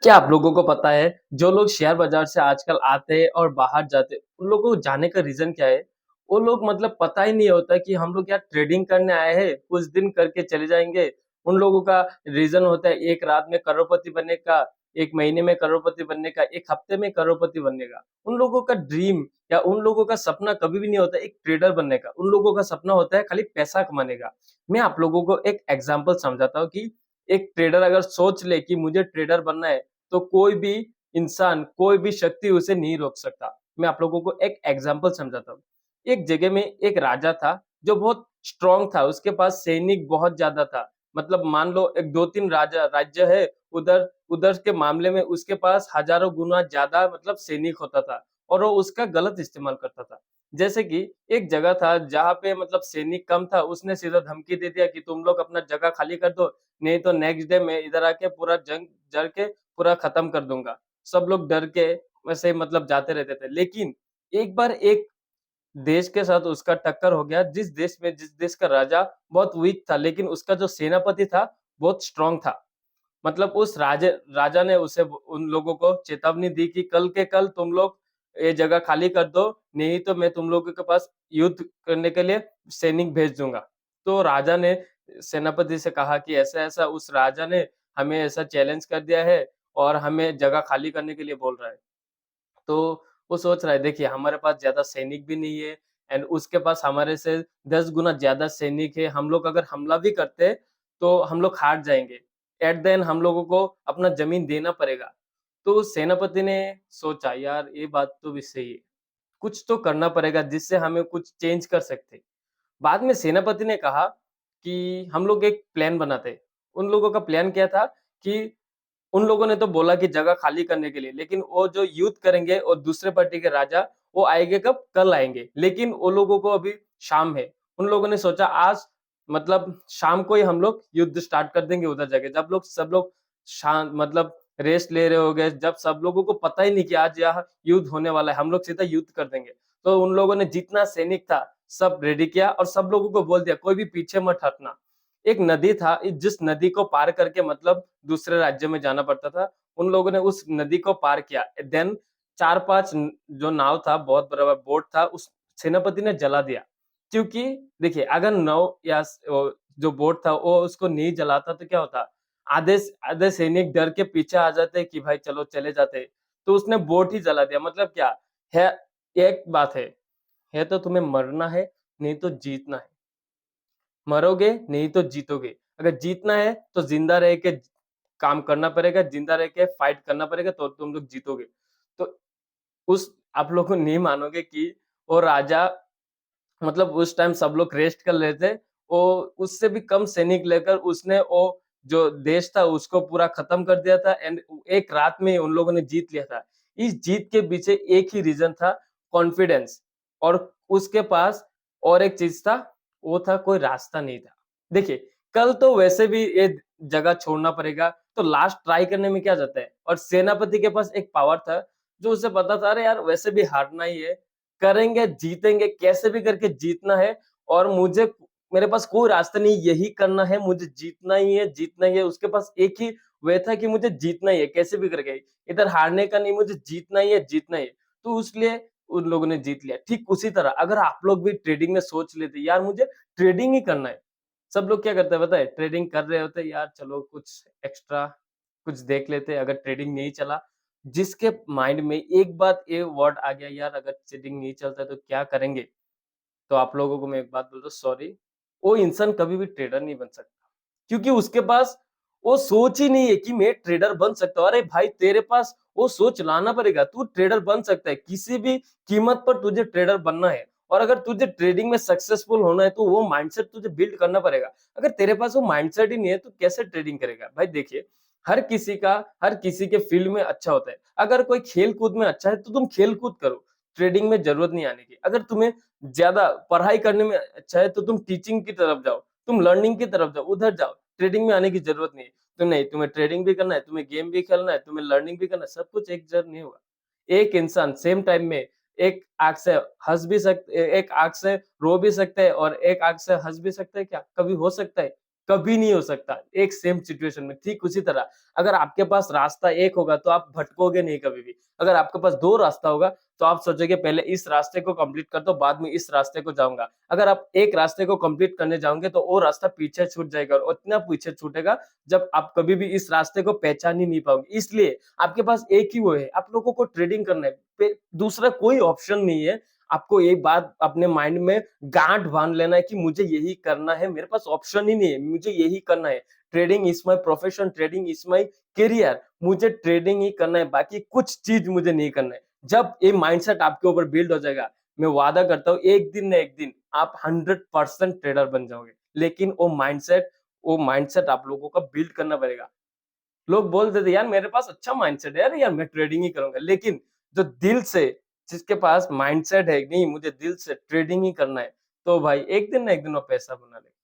क्या आप लोगों को पता है जो लोग शेयर बाजार से आजकल आते हैं और बाहर जाते हैं उन लोगों को जाने का रीजन क्या है? वो लोग मतलब पता ही नहीं होता कि हम लोग यहाँ ट्रेडिंग करने आए हैं, कुछ दिन करके चले जाएंगे। उन लोगों का रीजन होता है एक रात में करोड़पति बनने का, एक महीने में करोड़पति बनने का, एक हफ्ते में करोड़पति बनने का। उन लोगों का ड्रीम या उन लोगों का सपना कभी भी नहीं होता एक ट्रेडर बनने का। उन लोगों का सपना होता है खाली पैसा कमाने का। मैं आप लोगों को एक एग्जांपल समझाता हूँ कि एक ट्रेडर अगर सोच ले कि मुझे ट्रेडर बनना है तो कोई भी इंसान, कोई भी शक्ति उसे नहीं रोक सकता। मैं आप लोगों को एक एग्जांपल समझाता हूँ। एक जगह में एक राजा था, जो बहुत स्ट्रॉन्ग था, उसके पास सैनिक बहुत ज़्यादा था। मतलब मान लो एक 2-3 राज्य है, उधर उधर के मामले में उसके पास हज़ारों गुना ज़्यादा मतलब सैनिक होता था और वो उसका गलत इस्तेमाल करता था। जैसे कि एक जगह था जहाँ पे मतलब सैनिक कम था, उसने सीधा धमकी दे दिया कि तुम लोग अपना जगह खाली कर दो, नहीं तो नेक्स्ट डे मैं इधर आके पूरा जंग जड़ के पूरा खत्म कर दूँगा। सब लोग डर के वैसे मतलब जाते रहते थे। लेकिन एक बार एक देश के साथ उसका टक्कर हो गया, जिस देश का राजा बहुत वीक था, लेकिन उसका जो सेनापति था, बहुत स्ट्रॉन्ग था। मतलब उस राजा ने उसे उन लोगों को चेतावनी दी कि कल के कल तुम लोग ये जगह खाली कर दो, नहीं तो मैं तुम लोगों के पास युद्ध करने के लिए सैनिक भेज दूँगा। तो राजा ने सेनापति से कहा कि ऐसा-ऐसा उस राजा ने हमें ऐसा चैलेंज कर दिया है और हमें जगह खाली करने के लिए बोल रहा है। तो वो सोच रहा है देखिए हमारे पास ज़्यादा सैनिक भी नहीं है एंड उसके पास हमारे से 10 गुना ज़्यादा सैनिक है। हम लोग अगर हमला भी करते हैं, तो हम लोग हार जाएँगे। एट द एंड हम लोगों को अपना ज़मीन देना पड़ेगा। तो सेनापति ने सोचा यार ये बात तो भी सही है। कुछ तो करना पड़ेगा जिससे हमें कुछ चेंज कर सकते हैं। बाद में सेनापति ने कहा कि हम लोग एक प्लान बनाते हैं। उन लोगों का प्लान क्या था कि उन लोगों ने तो बोला कि जगह खाली करने के लिए, लेकिन वो जो युद्ध करेंगे और दूसरे पार्टी के राजा, वो आएँगे कब? कल आएँगे। लेकिन वो लोगों को अभी शाम है। उन लोगों ने सोचा आज मतलब शाम को ही हम लोग युद्ध स्टार्ट कर देंगे उधर जाके। जब लोग सब लोग मतलब रेस्ट ले रहे होंगे, जब सब लोगों को पता ही नहीं कि आज यहाँ युद्ध होने वाला है, हम लोग सीधा युद्ध कर देंगे। तो उन लोगों ने जितना सैनिक था, सब रेडी किया और सब लोगों को बोल दिया, कोई भी पीछे मत हटना। एक नदी था, जिस नदी को पार करके मतलब दूसरे राज्य में जाना पड़ता था। उन लोगों ने उस नदी को पार किया। देन 4-5 जो नाव था, बहुत बड़ा बोट था, उस सेनापति ने जला दिया। क्योंकि देखिए, अगर नाव या जो बोट था, वो उसको नहीं जलाता तो क्या होता? आधे सैनिक डर के पीछे आ जाते कि भाई चलो चले जाते। तो उसने बोट ही जला दिया। मतलब क्या है, एक बात है तो तुम्हें मरना है, नहीं तो जीतना है। मरोगे नहीं तो जीतोगे। अगर जीतना है तो ज़िंदा रह के काम करना पड़ेगा, ज़िंदा रह के फाइट करना पड़ेगा तो तुम लोग जीतोगे। तो उस आप लोग नहीं मानोगे कि वो राजा मतलब उस टाइम सब लोग रेस्ट कर रहे थे। वो उससे भी कम सैनिक लेकर उसने वो जो देश था उसको पूरा खत्म कर दिया था एंड एक रात में उन लोगों ने जीत लिया था। इस जीत के पीछे एक ही रीज़न था कॉन्फिडेंस और उसके पास और एक चीज़ था, वो था कोई रास्ता नहीं था। देखिए, कल तो वैसे भी ये जगह छोड़ना पड़ेगा, तो लास्ट ट्राई करने में क्या जाता है? और सेनापति के पास एक पावर था, जो उसे पता था अरे यार वैसे भी हारना ही है, करेंगे, जीतेंगे, कैसे भी करके जीतना है और मुझे मेरे पास कोई रास्ता नहीं, यही करना है, मुझे जीतना ही है, जीतना ही है। उसके पास एक ही वे था कि मुझे जीतना ही है, कैसे भी करके। इधर हारने का नहीं, मुझे जीतना ही है, जीतना ही है। तो इसलिए उन लोगों ने जीत लिया। ठीक उसी तरह अगर आप लोग भी ट्रेडिंग में सोच लेते, यार मुझे ट्रेडिंग ही करना है। सब लोग क्या करते हैं पता है? ट्रेडिंग कर रहे होते हैं, यार चलो कुछ एक्स्ट्रा कुछ देख लेते हैं, अगर ट्रेडिंग नहीं चला जिसके माइंड में एक बात ये वर्ड आ गया यार अगर चीटिंग नहीं चलता है तो क्या करेंगे? तो आप लोगों को मैं एक बात बोलता हूँ सॉरी, वो इंसान कभी भी ट्रेडर नहीं बन सकता। क्योंकि उसके पास वो सोच ही नहीं है कि मैं ट्रेडर बन सकता हूँ। अरे भाई तेरे पास वो सोच लाना पड़ेगा, तू ट्रेडर बन सकता है। किसी भी कीमत पर तुझे ट्रेडर बनना है और अगर तुझे ट्रेडिंग में सक्सेसफुल होना है तो वो माइंडसेट तुझे बिल्ड करना पड़ेगा। अगर तेरे पास वो माइंडसेट ही नहीं है तो कैसे ट्रेडिंग करेगा? भाई देखिए, हर किसी के फील्ड में अच्छा होता है। अगर कोई खेल-कूद में अच्छा है तो तुम खेल-कूद करो, ट्रेडिंग में ज़रूरत नहीं आने की। अगर तुम्हें ज़्यादा पढ़ाई करने में अच्छा है तो तुम टीचिंग की तरफ जाओ, तुम लर्निंग की तरफ जाओ, उधर जाओ। ट्रेडिंग में आने की ज़रूरत नहीं है। तो नहीं, तुम्हें ट्रेडिंग भी करना है, तुम्हें गेम भी खेलना है, तुम्हें लर्निंग भी करना है, सब कुछ एक जगह नहीं होगा। एक इंसान सेम टाइम में एक आँख से एक आँख से रो भी सकता है और एक आँख से हँस भी सकता है क्या? कभी हो सकता है? कभी नहीं हो सकता, एक सेम सिचुएशन में। ठीक उसी तरह अगर आपके पास रास्ता एक होगा तो आप भटकोगे नहीं कभी भी। अगर आपके पास 2 रास्ता होगा तो आप सोचोगे पहले इस रास्ते को कंप्लीट करता हूँ, बाद में इस रास्ते को जाऊँगा। अगर आप एक रास्ते को कंप्लीट करने जाओगे तो वो रास्ता पीछे छूट जाएगा और उतना पीछे छूटेगा जब आप कभी भी इस रास्ते को पहचान ही नहीं पाओगे। इसलिए आपके पास एक ही वो है, आप लोगों को ट्रेडिंग करना है। दूसरा कोई ऑप्शन नहीं है। आपको एक बात अपने माइंड में गांठ बांध लेना है कि मुझे यही करना है, मेरे पास ऑप्शन ही नहीं है, मुझे यही करना है। Trading is my profession, trading is my career. मुझे ट्रेडिंग ही करना है, बाकी कुछ चीज मुझे नहीं करना है। जब ये माइंडसेट आपके ऊपर बिल्ड हो जाएगा, मैं वादा करता हूँ एक दिन ना एक दिन आप 100% ट्रेडर बन जाओगे। लेकिन वो माइंडसेट आप लोगों को बिल्ड करना पड़ेगा। लोग बोल देते यार मेरे पास अच्छा माइंडसेट है यार, मैं ट्रेडिंग ही करूंगा। लेकिन जो दिल से, जिसके पास माइंडसेट है नहीं मुझे दिल से ट्रेडिंग ही करना है, तो भाई एक दिन ना एक दिन वो पैसा बना लेगा।